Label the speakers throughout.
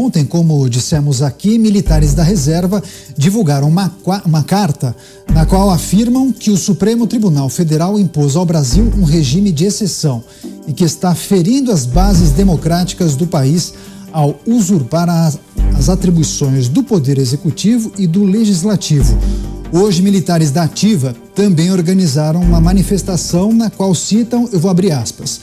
Speaker 1: ontem, como dissemos aqui, militares da reserva divulgaram uma carta na qual afirmam que o Supremo Tribunal Federal impôs ao Brasil um regime de exceção e que está ferindo as bases democráticas do país ao usurpar as atribuições do Poder Executivo e do Legislativo. Hoje, militares da Ativa também organizaram uma manifestação na qual citam, eu vou abrir aspas,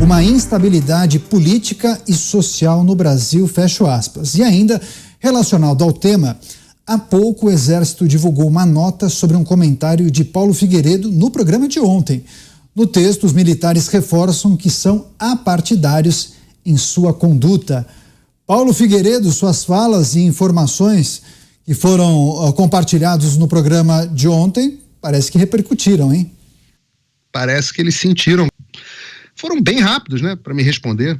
Speaker 1: uma instabilidade política e social no Brasil, fecho aspas. E ainda, relacionado ao tema, há pouco o Exército divulgou uma nota sobre um comentário de Paulo Figueiredo no programa de ontem. No texto, os militares reforçam que são apartidários em sua conduta. Paulo Figueiredo, suas falas e informações que foram compartilhados no programa de ontem, parece que repercutiram, hein?
Speaker 2: Parece que eles sentiram. Foram bem rápidos, né, para me responder.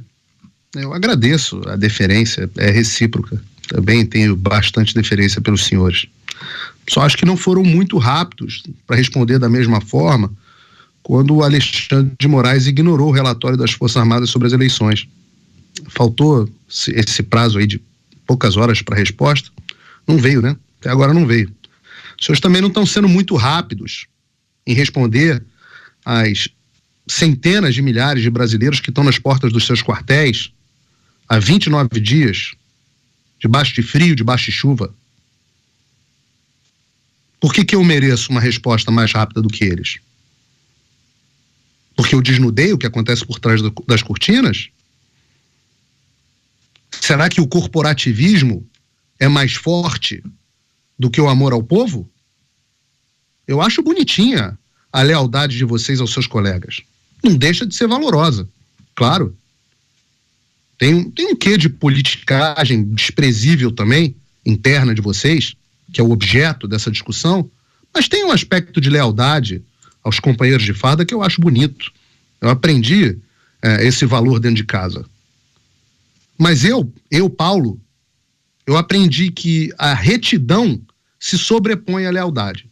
Speaker 2: Eu agradeço a deferência, é recíproca. Também tenho bastante deferência pelos senhores. Só acho que não foram muito rápidos para responder da mesma forma quando o Alexandre de Moraes ignorou o relatório das Forças Armadas sobre as eleições. Faltou esse prazo aí de poucas horas para resposta. Não veio, né? Até agora não veio. Os senhores também não estão sendo muito rápidos em responder às centenas de milhares de brasileiros que estão nas portas dos seus quartéis há 29 dias, debaixo de frio, debaixo de chuva. Por que eu mereço uma resposta mais rápida do que eles? Porque eu desnudei o que acontece por trás das cortinas? Será que o corporativismo é mais forte do que o amor ao povo? Eu acho bonitinha a lealdade de vocês aos seus colegas. Não deixa de ser valorosa, claro. Tem um quê de politicagem desprezível também, interna de vocês, que é o objeto dessa discussão, mas tem um aspecto de lealdade aos companheiros de farda que eu acho bonito. Eu aprendi esse valor dentro de casa. Mas eu, Paulo, eu aprendi que a retidão se sobrepõe à lealdade.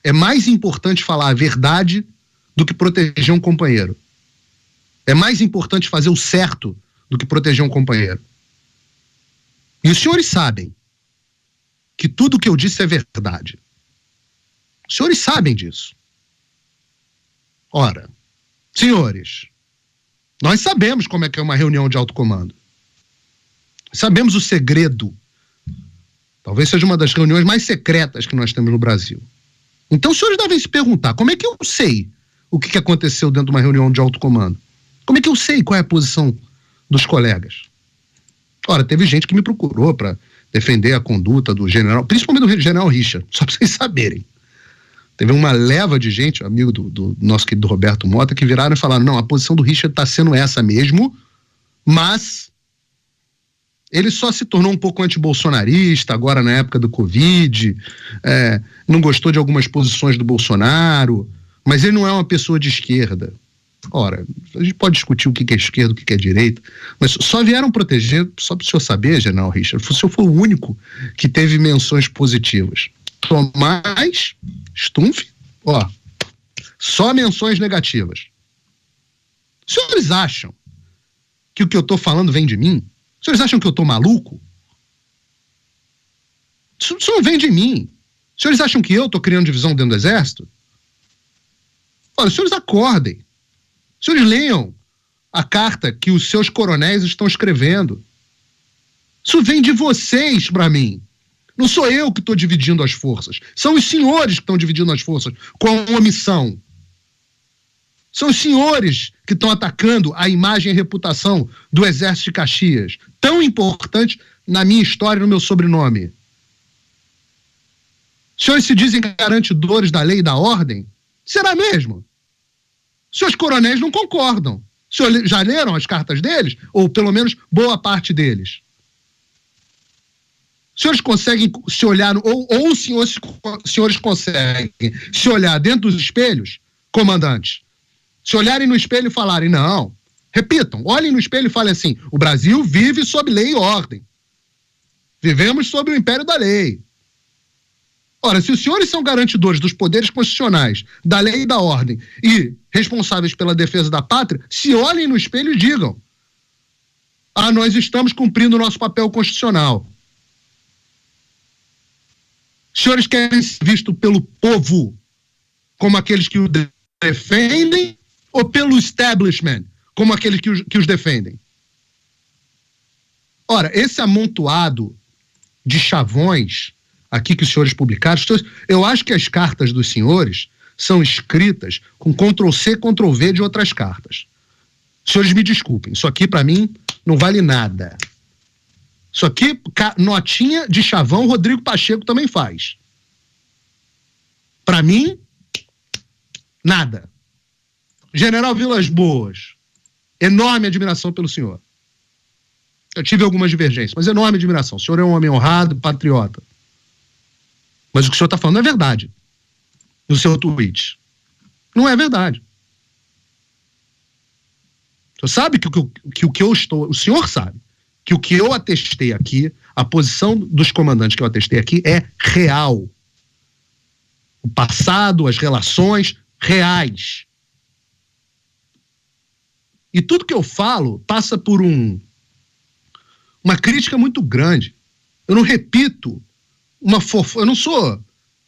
Speaker 2: É mais importante falar a verdade do que proteger um companheiro. É mais importante fazer o certo do que proteger um companheiro. E os senhores sabem que tudo o que eu disse é verdade. Os senhores sabem disso. Ora, senhores, nós sabemos como é que é uma reunião de alto comando. Sabemos o segredo. Talvez seja uma das reuniões mais secretas que nós temos no Brasil. Então os senhores devem se perguntar, como é que eu sei o que aconteceu dentro de uma reunião de alto comando? Como é que eu sei qual é a posição dos colegas? Ora, teve gente que me procurou para defender a conduta do general, principalmente do general Richard, só para vocês saberem. Teve uma leva de gente, amigo do nosso querido Roberto Mota, que viraram e falaram, não, a posição do Richard está sendo essa mesmo, mas ele só se tornou um pouco antibolsonarista agora na época do Covid, não gostou de algumas posições do Bolsonaro, mas ele não é uma pessoa de esquerda. Ora, a gente pode discutir o que é esquerda, o que é direita, mas só vieram proteger, só para o senhor saber, general Richard, o senhor foi o único que teve menções positivas. Tomás Stumpf, só menções negativas. Os senhores acham que o que eu estou falando vem de mim? Os senhores acham que eu estou maluco? Isso não vem de mim. Os senhores acham que eu estou criando divisão dentro do Exército? Olha, os senhores acordem. Os senhores leiam a carta que os seus coronéis estão escrevendo. Isso vem de vocês para mim. Não sou eu que estou dividindo as forças. São os senhores que estão dividindo as forças com a omissão. São os senhores que estão atacando a imagem e a reputação do Exército de Caxias, tão importante na minha história e no meu sobrenome. Os senhores se dizem garantidores da lei e da ordem? Será mesmo? Os senhores coronéis não concordam. Os senhores já leram as cartas deles? Ou pelo menos boa parte deles? Os senhores conseguem se olhar, ou os senhores conseguem se olhar dentro dos espelhos, comandantes? Se olharem no espelho e falarem, não, repitam, olhem no espelho e falem assim, o Brasil vive sob lei e ordem. Vivemos sob o império da lei. Ora, se os senhores são garantidores dos poderes constitucionais, da lei e da ordem, e responsáveis pela defesa da pátria, se olhem no espelho e digam, nós estamos cumprindo o nosso papel constitucional. Os senhores querem ser vistos pelo povo como aqueles que o defendem ou pelo establishment como aqueles que os defendem? Ora, esse amontoado de chavões aqui que os senhores publicaram, eu acho que as cartas dos senhores são escritas com Ctrl+C, Ctrl+V de outras cartas. Os senhores me desculpem, isso aqui para mim não vale nada. Isso aqui, notinha de chavão, Rodrigo Pacheco também faz. Para mim, nada. General Vilas Boas, enorme admiração pelo senhor. Eu tive algumas divergências, mas enorme admiração. O senhor é um homem honrado, patriota. Mas o que o senhor está falando não é verdade. No seu tweet. Não é verdade. O senhor sabe que o que eu estou... O senhor sabe que o que eu atestei aqui, a posição dos comandantes que eu atestei aqui é real. O passado, as relações reais. E tudo que eu falo passa por uma crítica muito grande. Eu não repito eu não sou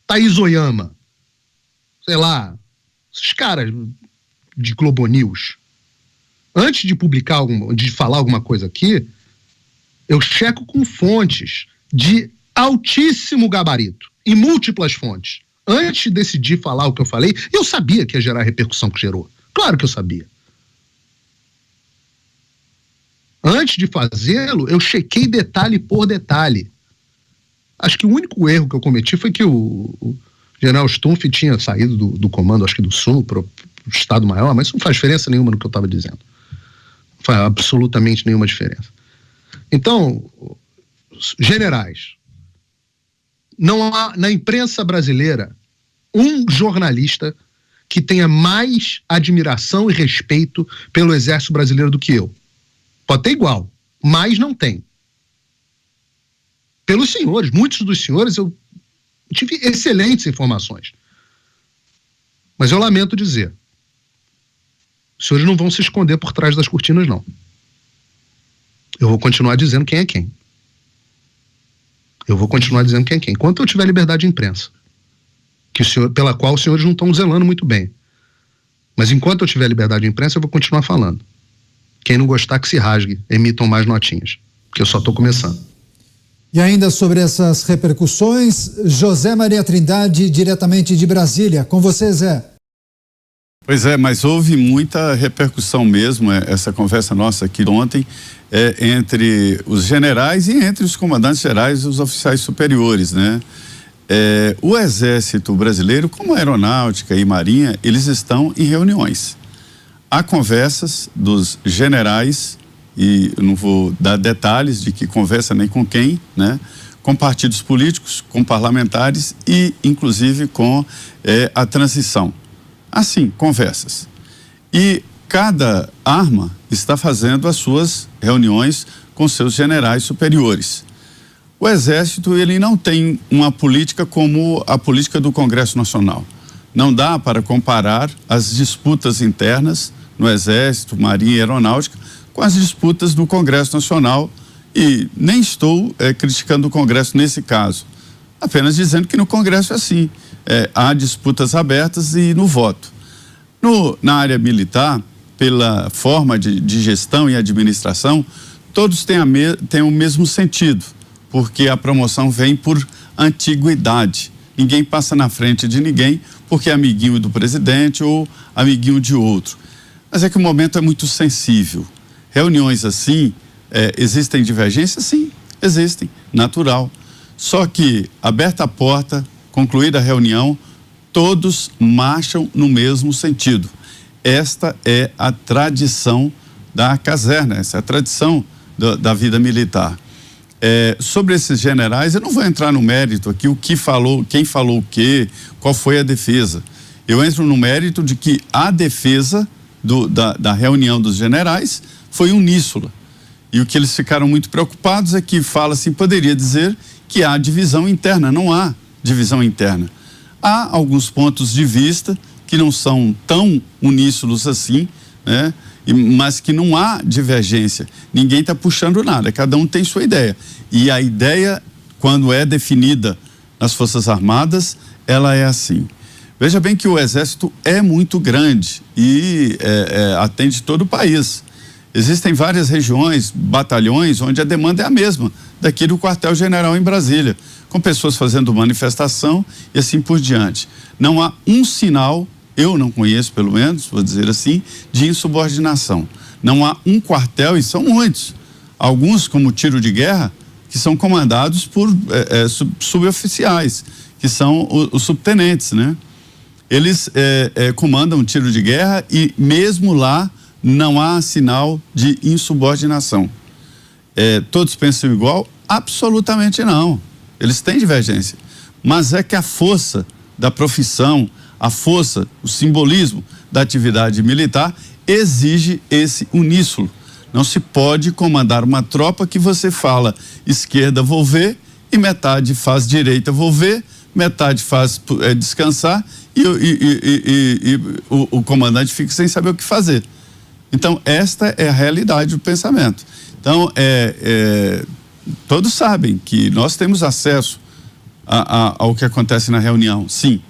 Speaker 2: Thaís Oyama, sei lá, esses caras de Globo News. Antes de publicar, de falar alguma coisa aqui, eu checo com fontes de altíssimo gabarito, em múltiplas fontes. Antes de decidir falar o que eu falei, eu sabia que ia gerar a repercussão que gerou. Claro que eu sabia. Antes de fazê-lo, eu chequei detalhe por detalhe. Acho que o único erro que eu cometi foi que o general Stumpf tinha saído do comando, acho que do Sul, para o Estado-Maior, mas isso não faz diferença nenhuma no que eu estava dizendo. Não faz absolutamente nenhuma diferença. Então, generais, não há na imprensa brasileira um jornalista que tenha mais admiração e respeito pelo Exército Brasileiro do que eu. Pode ter igual, mas não tem. Pelos senhores, muitos dos senhores, eu tive excelentes informações. Mas eu lamento dizer, os senhores não vão se esconder por trás das cortinas, não. Eu vou continuar dizendo quem é quem. Eu vou continuar dizendo quem é quem. Enquanto eu tiver liberdade de imprensa, pela qual os senhores não estão zelando muito bem. Mas enquanto eu tiver liberdade de imprensa, eu vou continuar falando. Quem não gostar que se rasgue, emitam mais notinhas, porque eu só estou começando.
Speaker 1: E ainda sobre essas repercussões, José Maria Trindade, diretamente de Brasília. Com você, Zé.
Speaker 3: Pois é, mas houve muita repercussão mesmo, essa conversa nossa aqui ontem, entre os generais e entre os comandantes gerais e os oficiais superiores, né? O Exército Brasileiro, como a Aeronáutica e Marinha, eles estão em reuniões. Há conversas dos generais, e eu não vou dar detalhes de que conversa nem com quem, né? Com partidos políticos, com parlamentares e, inclusive, com a transição. Assim, conversas. E cada arma está fazendo as suas reuniões com seus generais superiores. O Exército, ele não tem uma política como a política do Congresso Nacional. Não dá para comparar as disputas internas no Exército, Marinha e Aeronáutica com as disputas do Congresso Nacional, e nem estou criticando o Congresso nesse caso, apenas dizendo que no Congresso é assim, há disputas abertas e no voto. Na área militar, pela forma de gestão e administração, todos têm o mesmo sentido, porque a promoção vem por antiguidade. Ninguém passa na frente de ninguém porque é amiguinho do presidente ou amiguinho de outro. Mas é que o momento é muito sensível. Reuniões assim, existem divergências? Sim, existem, natural. Só que, aberta a porta, concluída a reunião, todos marcham no mesmo sentido. Esta é a tradição da caserna, essa é a tradição da vida militar. Sobre esses generais, eu não vou entrar no mérito aqui, quem falou o quê, qual foi a defesa. Eu entro no mérito de que a defesa da reunião dos generais foi uníssona. E o que eles ficaram muito preocupados é que poderia dizer que há divisão interna. Não há divisão interna. Há alguns pontos de vista que não são tão uníssonos assim, né? mas que não há divergência. Ninguém está puxando nada, cada um tem sua ideia. E a ideia, quando é definida nas Forças Armadas, ela é assim. Veja bem que o Exército é muito grande e atende todo o país. Existem várias regiões, batalhões, onde a demanda é a mesma, daqui do quartel-general em Brasília, com pessoas fazendo manifestação e assim por diante. Não há um sinal, eu não conheço pelo menos, vou dizer assim, de insubordinação. Não há um quartel, e são muitos, alguns como tiro de guerra, que são comandados por suboficiais, que são os subtenentes, né? Eles comandam tiro de guerra e mesmo lá não há sinal de insubordinação. Todos pensam igual? Absolutamente não. Eles têm divergência. Mas é que a força da profissão, a força, o simbolismo da atividade militar exige esse uníssono. Não se pode comandar uma tropa que você fala esquerda, vou ver, e metade faz direita, vou ver, metade faz descansar e o comandante fica sem saber o que fazer. Então, esta é a realidade do pensamento. Então, todos sabem que nós temos acesso ao que acontece na reunião, sim.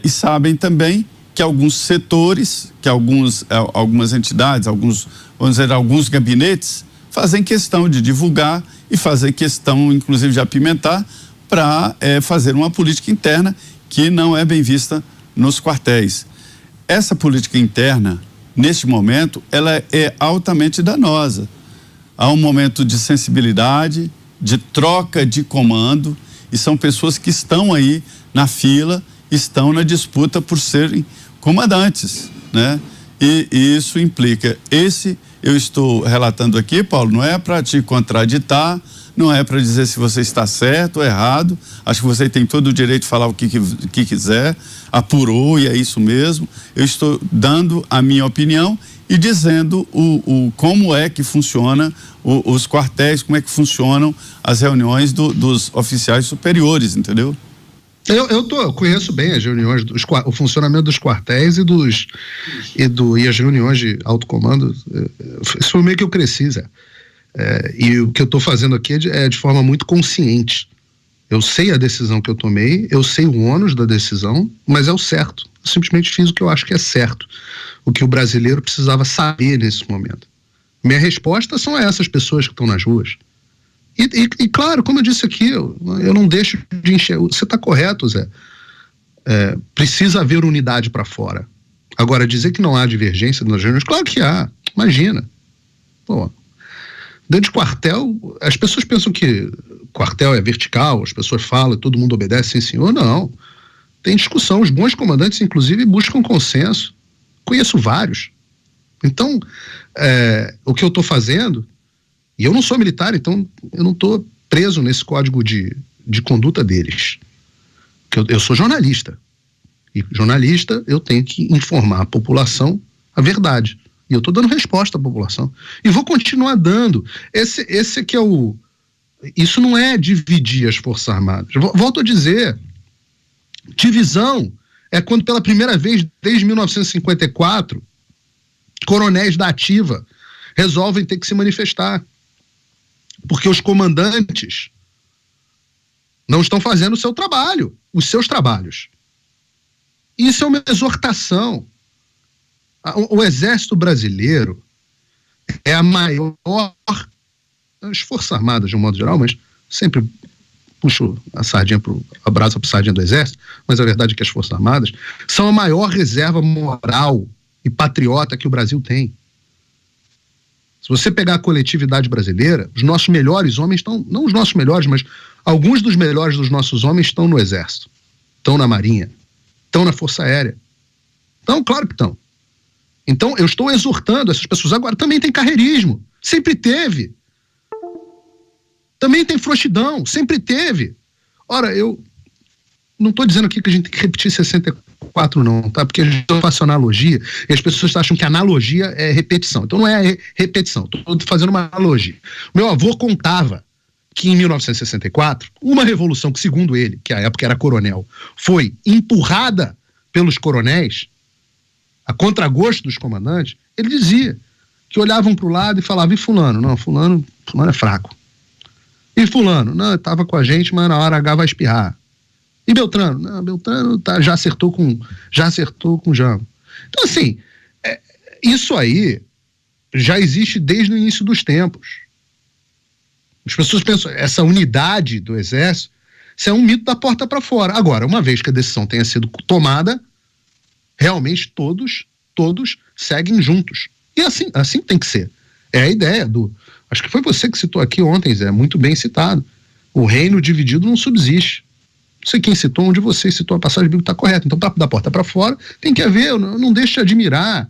Speaker 3: E sabem também que alguns setores, que algumas entidades, vamos dizer, alguns gabinetes, fazem questão de divulgar e fazem questão, inclusive, de apimentar para fazer uma política interna que não é bem vista nos quartéis. Essa política interna, neste momento, ela é altamente danosa. Há um momento de sensibilidade, de troca de comando, e são pessoas que estão aí na fila, estão na disputa por serem comandantes, né? E isso implica, eu estou relatando aqui, Paulo, não é para te contraditar, não é para dizer se você está certo ou errado, acho que você tem todo o direito de falar o que quiser, apurou e é isso mesmo. Eu estou dando a minha opinião e dizendo como é que funciona os quartéis, como é que funcionam as reuniões dos oficiais superiores, entendeu?
Speaker 2: Eu conheço bem as reuniões, o funcionamento dos quartéis e as reuniões de alto comando. Isso foi meio que eu cresci, Zé. E o que eu estou fazendo aqui é de forma muito consciente. Eu sei a decisão que eu tomei, eu sei o ônus da decisão, mas é o certo. Eu simplesmente fiz o que eu acho que é certo, o que o brasileiro precisava saber nesse momento. Minha resposta são essas pessoas que estão nas ruas. E claro, como eu disse aqui, eu não deixo de enxergar. Você está correto, Zé. Precisa haver unidade para fora. Agora, dizer que não há divergência nas reuniões, claro que há. Imagina. Pô, dentro de quartel, as pessoas pensam que quartel é vertical, as pessoas falam, todo mundo obedece, sim senhor. Não. Tem discussão. Os bons comandantes, inclusive, buscam consenso. Conheço vários. Então, o que eu estou fazendo, e eu não sou militar, então eu não estou preso nesse código de conduta deles. Eu sou jornalista. E jornalista, eu tenho que informar a população a verdade. E eu estou dando resposta à população. E vou continuar dando. Esse que é o... Isso não é dividir as Forças Armadas. Volto a dizer, divisão é quando pela primeira vez, desde 1954, coronéis da ativa resolvem ter que se manifestar. Porque os comandantes não estão fazendo o seu trabalho, os seus trabalhos. Isso é uma exortação. O Exército Brasileiro é a maior, as Forças Armadas de um modo geral, mas sempre puxo a sardinha abraço para a sardinha do Exército, mas a verdade é que as Forças Armadas são a maior reserva moral e patriota que o Brasil tem. Se você pegar a coletividade brasileira, os nossos melhores homens estão, não os nossos melhores, mas alguns dos melhores dos nossos homens estão no Exército, estão na Marinha, estão na Força Aérea. Então, claro que estão. Então, eu estou exortando essas pessoas. Agora, também tem carreirismo. Sempre teve. Também tem frouxidão. Sempre teve. Ora, eu não estou dizendo aqui que a gente tem que repetir 64, não, tá? Porque a gente faz analogia e as pessoas acham que analogia é repetição. Então, não é repetição. Estou fazendo uma analogia. Meu avô contava que em 1964, uma revolução que, segundo ele, que à época era coronel, foi empurrada pelos coronéis, a contragosto dos comandantes, Ele dizia que olhavam para o lado e falavam, e fulano? Não, fulano é fraco. E fulano? Não, estava com a gente, mas na hora H vai espirrar. E Beltrano? Não, Beltrano já acertou com o Jango. Então, assim, isso aí já existe desde o início dos tempos. As pessoas pensam, essa unidade do Exército, isso é um mito da porta para fora. Agora, uma vez que a decisão tenha sido tomada, realmente todos seguem juntos. E assim tem que ser. É a ideia acho que foi você que citou aqui ontem, Zé, muito bem citado. O reino dividido não subsiste. Não sei quem citou, onde você citou a passagem bíblica está correta. Então, da porta para fora, tem que haver, não deixe de admirar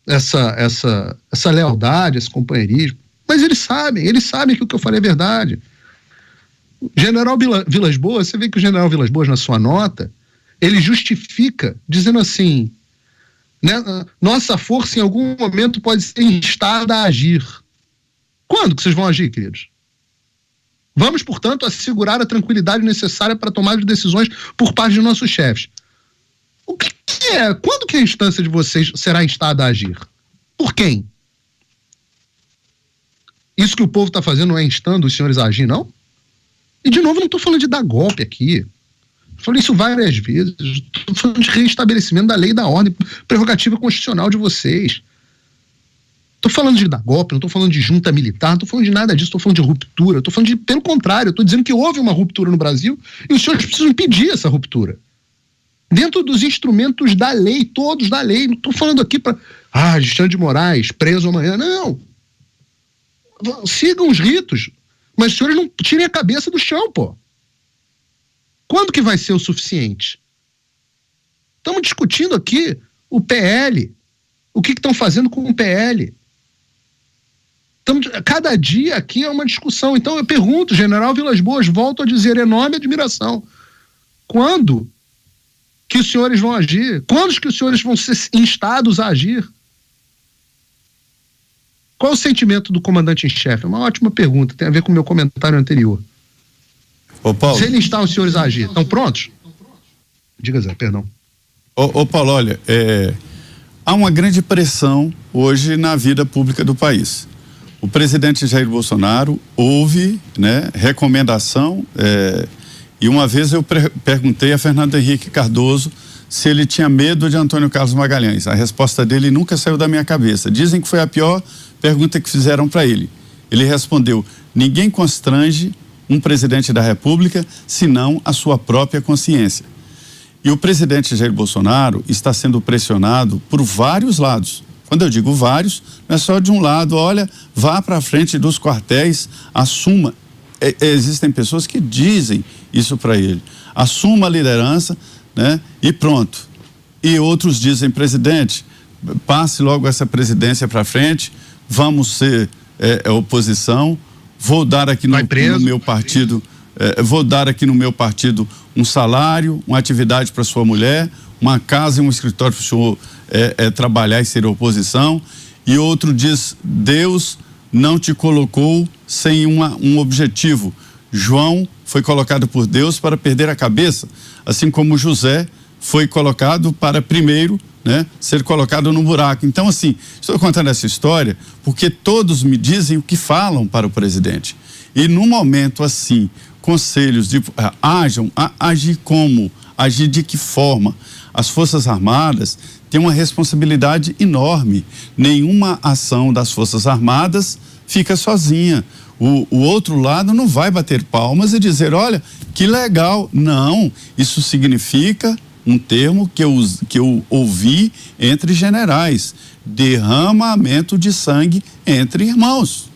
Speaker 2: essa lealdade, esse companheirismo. Mas eles sabem que o que eu falei é verdade. General Vilas Boas, você vê que o general Vilas Boas, na sua nota, ele justifica, dizendo assim, né, nossa força em algum momento pode ser instada a agir. Quando que vocês vão agir, queridos? Vamos, portanto, assegurar a tranquilidade necessária para tomar de decisões por parte de nossos chefes. O que é? Quando que a instância de vocês será instada a agir? Por quem? Isso que o povo está fazendo não é instando os senhores a agir, não? E, de novo, não estou falando de dar golpe aqui. Falei isso várias vezes. Estou falando de reestabelecimento da lei e da ordem, prerrogativa constitucional de vocês. Estou falando de dar golpe, não estou falando de junta militar, não estou falando de nada disso, estou falando de ruptura, estou falando de, pelo contrário, estou dizendo que houve uma ruptura no Brasil e os senhores precisam impedir essa ruptura. Dentro dos instrumentos da lei, todos da lei. Não estou falando aqui para, Alexandre de Moraes, preso amanhã. Não. Sigam os ritos, mas os senhores não tirem a cabeça do chão, pô. Quando que vai ser o suficiente? Estamos discutindo aqui o PL. O que estão fazendo com o PL? Cada dia aqui é uma discussão. Então eu pergunto, general Vilas Boas, volto a dizer, enorme admiração. Quando que os senhores vão agir? Quando que os senhores vão ser instados a agir? Qual o sentimento do comandante em chefe? É uma ótima pergunta, tem a ver com o meu comentário anterior.
Speaker 3: Ô, Paulo.
Speaker 2: Se ele instar os senhores a agir, estão prontos? Diga, Zé, perdão.
Speaker 3: Ô, Paulo, olha, há uma grande pressão hoje na vida pública do país. O presidente Jair Bolsonaro houve, né, recomendação, e uma vez eu perguntei a Fernando Henrique Cardoso se ele tinha medo de Antônio Carlos Magalhães. A resposta dele nunca saiu da minha cabeça. Dizem que foi a pior pergunta que fizeram para ele. Ele respondeu: ninguém constrange um presidente da República senão a sua própria consciência. E o presidente Jair Bolsonaro está sendo pressionado por vários lados. Quando eu digo vários, não é só de um lado. Olha, vá para frente dos quartéis, assuma. Existem pessoas que dizem isso para ele. Assuma a liderança, né? E pronto. E outros dizem: presidente, passe logo essa presidência para frente, vamos ser oposição, vou dar aqui no meu partido, vou dar aqui no meu partido um salário, uma atividade para sua mulher, uma casa e um escritório para o senhor trabalhar e ser oposição. E outro diz: Deus não te colocou sem um objetivo. João foi colocado por Deus para perder a cabeça, assim como José foi colocado para primeiro, né, ser colocado no buraco. Então, assim, estou contando essa história porque todos me dizem o que falam para o presidente. E num momento assim, conselhos de agir como, agir de que forma? As Forças Armadas têm uma responsabilidade enorme. Nenhuma ação das Forças Armadas fica sozinha. O outro lado não vai bater palmas e dizer: olha, que legal. Não, isso significa um termo que eu ouvi entre generais: derramamento de sangue entre irmãos,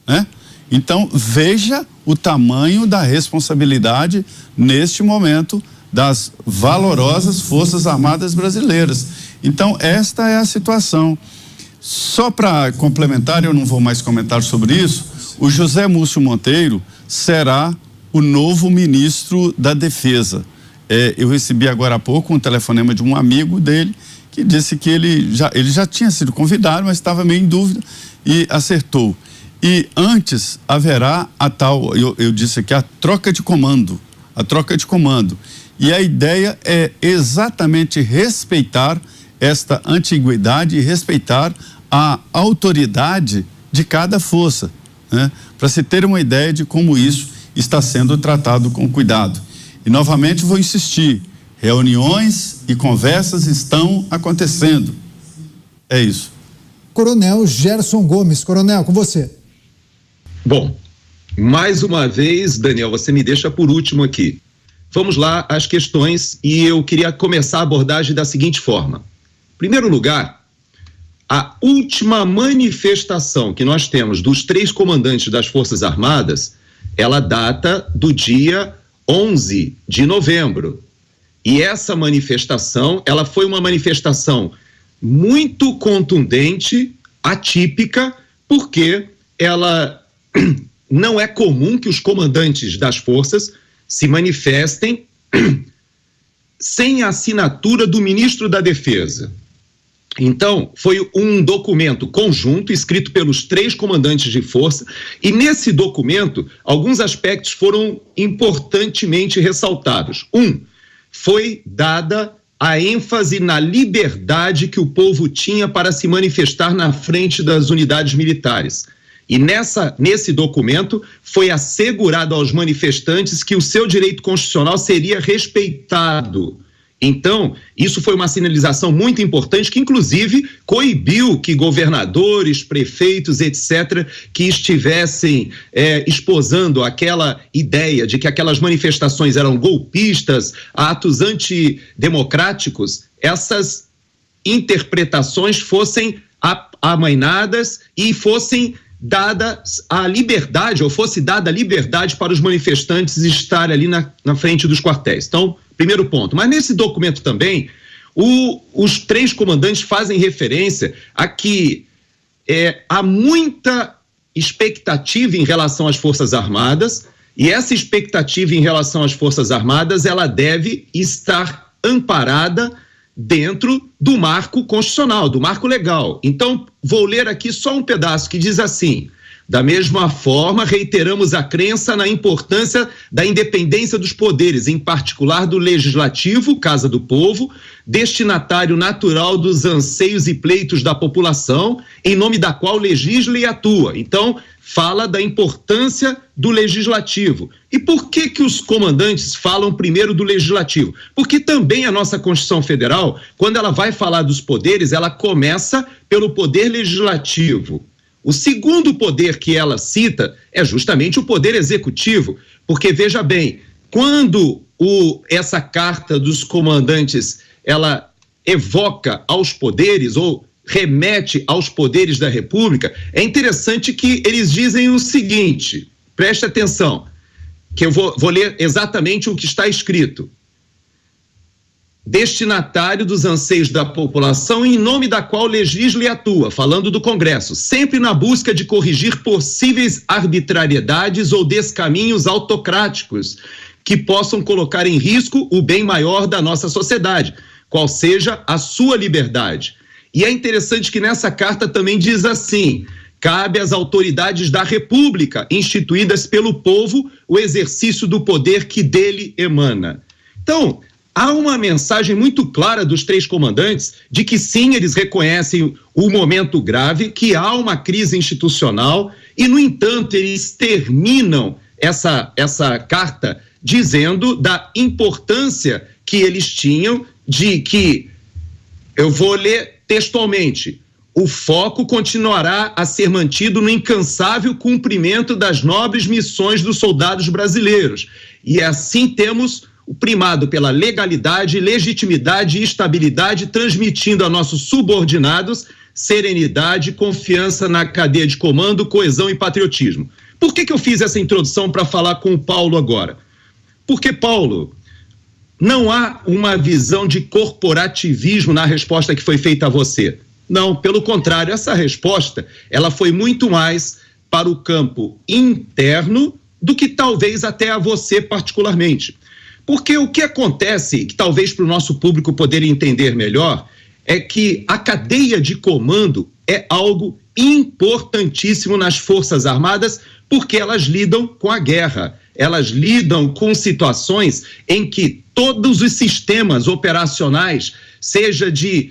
Speaker 3: né? Então, veja o tamanho da responsabilidade neste momento das valorosas Forças Armadas brasileiras. Então, esta é a situação. Só para complementar, eu não vou mais comentar sobre isso, o José Múcio Monteiro será o novo ministro da Defesa. Eu recebi agora há pouco um telefonema de um amigo dele que disse que ele já tinha sido convidado, mas estava meio em dúvida e acertou. E antes haverá a tal, eu disse aqui, a troca de comando. E a ideia é exatamente respeitar esta antiguidade e respeitar a autoridade de cada força, né? Para se ter uma ideia de como isso está sendo tratado com cuidado. E novamente vou insistir, reuniões e conversas estão acontecendo. É isso.
Speaker 1: Coronel Gerson Gomes. Coronel, com você.
Speaker 4: Bom, mais uma vez, Daniel, você me deixa por último aqui. Vamos lá às questões e eu queria começar a abordagem da seguinte forma. Em primeiro lugar, a última manifestação que nós temos dos 3 comandantes das Forças Armadas, ela data do dia 11 de novembro. E essa manifestação, ela foi uma manifestação muito contundente, atípica, porque ela não é comum que os comandantes das forças se manifestem sem a assinatura do ministro da Defesa. Então, foi um documento conjunto escrito pelos 3 comandantes de força e nesse documento, alguns aspectos foram importantemente ressaltados. Foi dada a ênfase na liberdade que o povo tinha para se manifestar na frente das unidades militares. E nesse documento foi assegurado aos manifestantes que o seu direito constitucional seria respeitado. Então, isso foi uma sinalização muito importante que, inclusive, coibiu que governadores, prefeitos, etc., que estivessem esposando aquela ideia de que aquelas manifestações eram golpistas, atos antidemocráticos, essas interpretações fossem amainadas e fossem dadas a liberdade, ou fosse dada a liberdade para os manifestantes estar ali na frente dos quartéis. Então, primeiro ponto. Mas nesse documento também, os 3 comandantes fazem referência a que há muita expectativa em relação às Forças Armadas, e essa expectativa em relação às Forças Armadas, ela deve estar amparada dentro do marco constitucional, do marco legal. Então, vou ler aqui só um pedaço que diz assim: da mesma forma, reiteramos a crença na importância da independência dos poderes, em particular do Legislativo, Casa do Povo, destinatário natural dos anseios e pleitos da população, em nome da qual legisla e atua. Então, fala da importância do Legislativo. E por que os comandantes falam primeiro do Legislativo? Porque também a nossa Constituição Federal, quando ela vai falar dos poderes, ela começa pelo Poder Legislativo. O segundo poder que ela cita é justamente o Poder Executivo, porque, veja bem, quando essa carta dos comandantes, ela evoca aos poderes, ou remete aos poderes da República, é interessante que eles dizem o seguinte, preste atenção, que eu vou ler exatamente o que está escrito. Destinatário dos anseios da população, em nome da qual legisla e atua, falando do Congresso, sempre na busca de corrigir possíveis arbitrariedades ou descaminhos autocráticos que possam colocar em risco o bem maior da nossa sociedade, qual seja a sua liberdade. E é interessante que nessa carta também diz assim: cabe às autoridades da República, instituídas pelo povo, o exercício do poder que dele emana. Então, há uma mensagem muito clara dos 3 comandantes de que sim, eles reconhecem o momento grave, que há uma crise institucional e, no entanto, eles terminam essa carta dizendo da importância que eles tinham de que, eu vou ler textualmente, o foco continuará a ser mantido no incansável cumprimento das nobres missões dos soldados brasileiros. E assim temos o primado pela legalidade, legitimidade e estabilidade, transmitindo a nossos subordinados serenidade, confiança na cadeia de comando, coesão e patriotismo. Por que eu fiz essa introdução para falar com o Paulo agora? Porque, Paulo, não há uma visão de corporativismo na resposta que foi feita a você. Não, pelo contrário, essa resposta, ela foi muito mais para o campo interno do que talvez até a você particularmente. Porque o que acontece, que talvez para o nosso público poder entender melhor, é que a cadeia de comando é algo importantíssimo nas Forças Armadas, porque elas lidam com a guerra, elas lidam com situações em que todos os sistemas operacionais seja de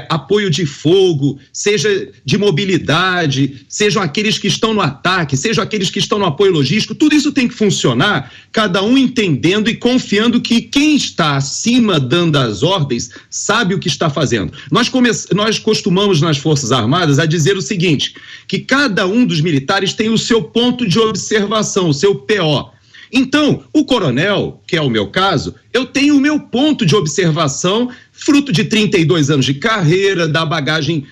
Speaker 4: apoio de fogo, seja de mobilidade, sejam aqueles que estão no ataque, sejam aqueles que estão no apoio logístico, tudo isso tem que funcionar, cada um entendendo e confiando que quem está acima dando as ordens sabe o que está fazendo. Nós costumamos nas Forças Armadas a dizer o seguinte, que cada um dos militares tem o seu ponto de observação, o seu PO. Então, o coronel, que é o meu caso, eu tenho o meu ponto de observação, fruto de 32 anos de carreira, da bagagem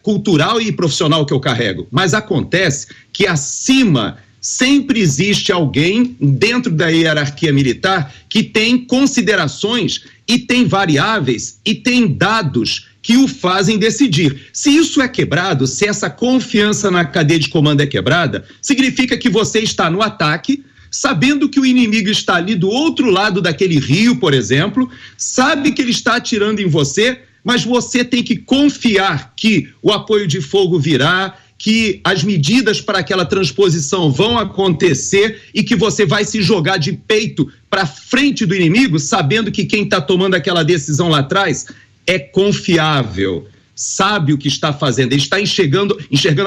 Speaker 4: cultural e profissional que eu carrego. Mas acontece que acima sempre existe alguém dentro da hierarquia militar que tem considerações e tem variáveis e tem dados que o fazem decidir. Se isso é quebrado, se essa confiança na cadeia de comando é quebrada, significa que você está no ataque, sabendo que o inimigo está ali do outro lado daquele rio, por exemplo, sabe que ele está atirando em você, mas você tem que confiar que o apoio de fogo virá, que as medidas para aquela transposição vão acontecer e que você vai se jogar de peito para frente do inimigo, sabendo que quem está tomando aquela decisão lá atrás é confiável, sabe o que está fazendo, ele está enxergando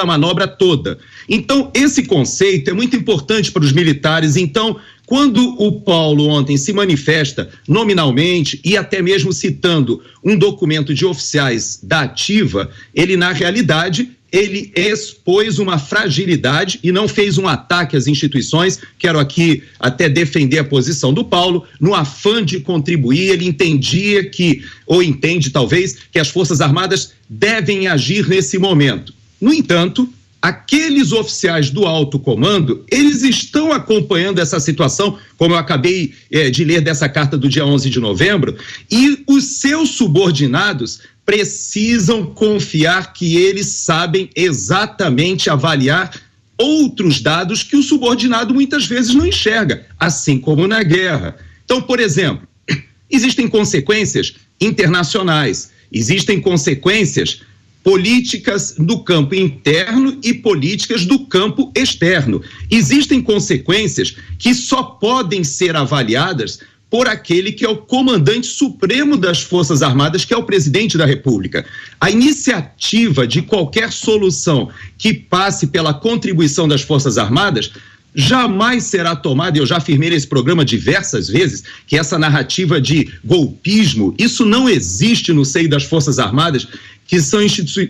Speaker 4: a manobra toda. Então, esse conceito é muito importante para os militares. Então, quando o Paulo ontem se manifesta nominalmente e até mesmo citando um documento de oficiais da ativa, ele, na realidade, ele expôs uma fragilidade e não fez um ataque às instituições. Quero aqui até defender a posição do Paulo, no afã de contribuir, ele entendia que, ou entende talvez, que as Forças Armadas devem agir nesse momento. No entanto, aqueles oficiais do alto comando, eles estão acompanhando essa situação, como eu acabei de ler dessa carta do dia 11 de novembro, e os seus subordinados precisam confiar que eles sabem exatamente avaliar outros dados que o subordinado muitas vezes não enxerga, assim como na guerra. Então, por exemplo, existem consequências internacionais, existem consequências políticas do campo interno e políticas do campo externo. Existem consequências que só podem ser avaliadas por aquele que é o comandante supremo das Forças Armadas, que é o presidente da República. A iniciativa de qualquer solução que passe pela contribuição das Forças Armadas jamais será tomada, eu já afirmei nesse programa diversas vezes, que essa narrativa de golpismo, isso não existe no seio das Forças Armadas, que são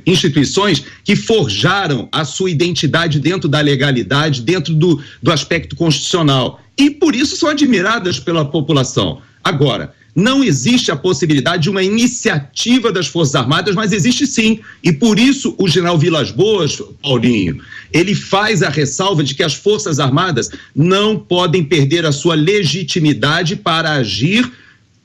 Speaker 4: instituições que forjaram a sua identidade dentro da legalidade, dentro do aspecto constitucional. E por isso são admiradas pela população. Agora, não existe a possibilidade de uma iniciativa das Forças Armadas, mas existe sim. E por isso o general Vilas Boas, Paulinho, ele faz a ressalva de que as Forças Armadas não podem perder a sua legitimidade para agir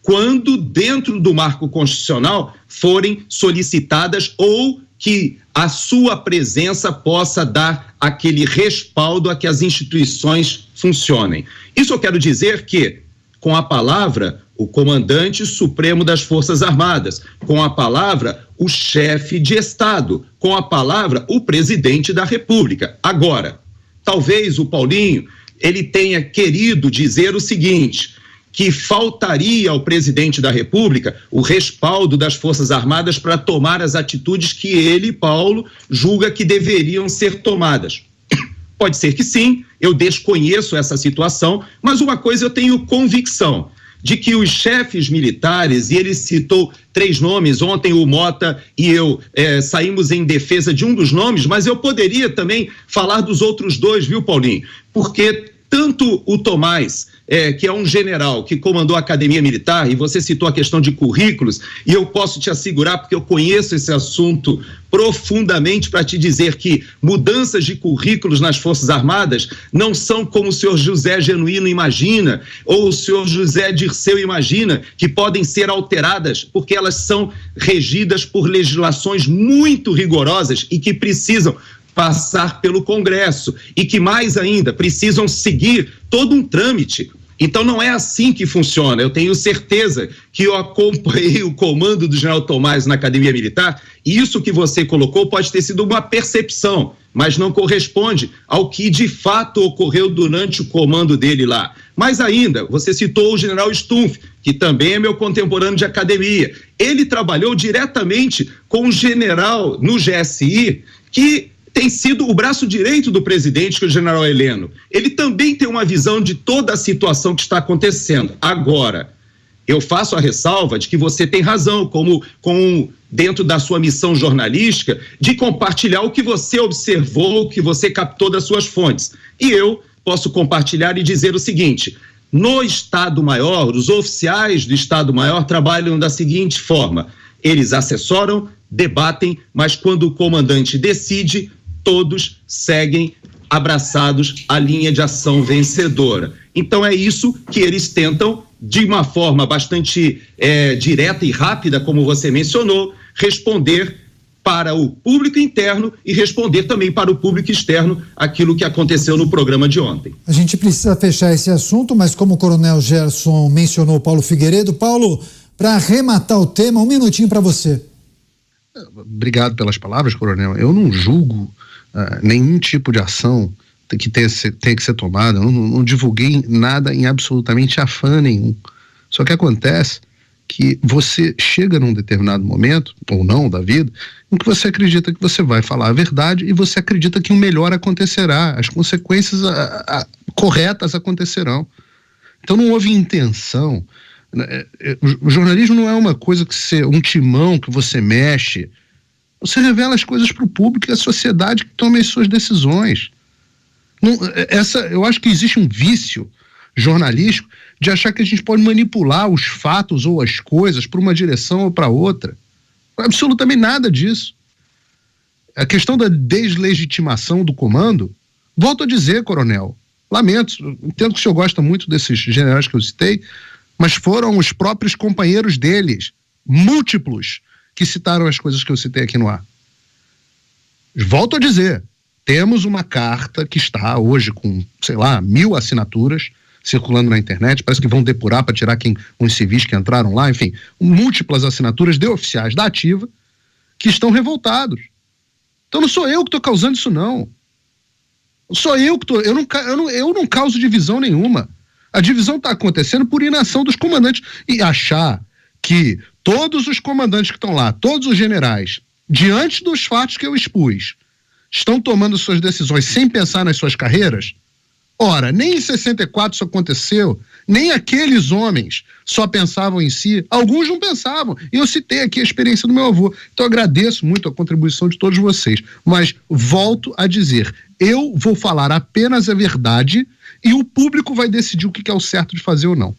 Speaker 4: quando dentro do marco constitucional forem solicitadas ou que a sua presença possa dar aquele respaldo a que as instituições funcionem. Isso eu quero dizer que, com a palavra, o comandante supremo das Forças Armadas, com a palavra, o chefe de Estado, com a palavra, o presidente da República. Agora, talvez o Paulinho, ele tenha querido dizer o seguinte, que faltaria ao presidente da República o respaldo das Forças Armadas para tomar as atitudes que ele, Paulo, julga que deveriam ser tomadas. Pode ser que sim, eu desconheço essa situação, mas uma coisa eu tenho convicção, de que os chefes militares, e ele citou 3 nomes, ontem o Mota e eu saímos em defesa de um dos nomes, mas eu poderia também falar dos outros 2, viu, Paulinho? Porque tanto o Tomás, que é um general que comandou a Academia Militar, e você citou a questão de currículos, e eu posso te assegurar, porque eu conheço esse assunto profundamente, para te dizer que mudanças de currículos nas Forças Armadas não são como o senhor José Genuíno imagina, ou o senhor José Dirceu imagina, que podem ser alteradas, porque elas são regidas por legislações muito rigorosas e que precisam passar pelo Congresso e que, mais ainda, precisam seguir todo um trâmite. Então não é assim que funciona. Eu tenho certeza que eu acompanhei o comando do general Tomás na Academia Militar e isso que você colocou pode ter sido uma percepção, mas não corresponde ao que de fato ocorreu durante o comando dele lá. Mais ainda, você citou o general Stumpf, que também é meu contemporâneo de academia. Ele trabalhou diretamente com um general no GSI que tem sido o braço direito do presidente, que é o general Heleno. Ele também tem uma visão de toda a situação que está acontecendo. Agora, eu faço a ressalva de que você tem razão, dentro da sua missão jornalística, de compartilhar o que você observou, o que você captou das suas fontes. E eu posso compartilhar e dizer o seguinte: no Estado-Maior, os oficiais do Estado-Maior trabalham da seguinte forma: eles assessoram, debatem, mas quando o comandante decide, todos seguem abraçados à linha de ação vencedora. Então é isso que eles tentam, de uma forma bastante direta e rápida, como você mencionou, responder para o público interno e responder também para o público externo aquilo que aconteceu no programa de ontem.
Speaker 1: A gente precisa fechar esse assunto, mas como o Coronel Gerson mencionou o Paulo Figueiredo, Paulo, para arrematar o tema, um minutinho para você.
Speaker 2: Obrigado pelas palavras, Coronel. Eu não julgo nenhum tipo de ação que tem que ser tomada. Eu não divulguei nada em absolutamente afã nenhum. Só que acontece que você chega num determinado momento, ou não, da vida, em que você acredita que você vai falar a verdade e você acredita que o melhor acontecerá, as consequências corretas acontecerão. Então não houve intenção. O jornalismo não é uma coisa um timão que você mexe. Você revela as coisas para o público e a sociedade que tome as suas decisões. Eu acho que existe um vício jornalístico de achar que a gente pode manipular os fatos ou as coisas para uma direção ou para outra. Absolutamente nada disso. A questão da deslegitimação do comando, volto a dizer, Coronel, lamento, entendo que o senhor gosta muito desses generais que eu citei, mas foram os próprios companheiros deles, múltiplos, que citaram as coisas que eu citei aqui no ar. Volto a dizer, temos uma carta que está hoje com, 1.000 assinaturas circulando na internet, parece que vão depurar para tirar uns civis que entraram lá, enfim, múltiplas assinaturas de oficiais da ativa que estão revoltados. Então não sou eu que estou causando isso, não. Sou eu que estou, eu não causo divisão nenhuma. A divisão está acontecendo por inação dos comandantes. E achar que todos os comandantes que estão lá, todos os generais, diante dos fatos que eu expus, estão tomando suas decisões sem pensar nas suas carreiras? Ora, nem em 64 isso aconteceu, nem aqueles homens só pensavam em si, alguns não pensavam. E eu citei aqui a experiência do meu avô. Então agradeço muito a contribuição de todos vocês, mas volto a dizer, eu vou falar apenas a verdade e o público vai decidir o que é o certo de fazer ou não.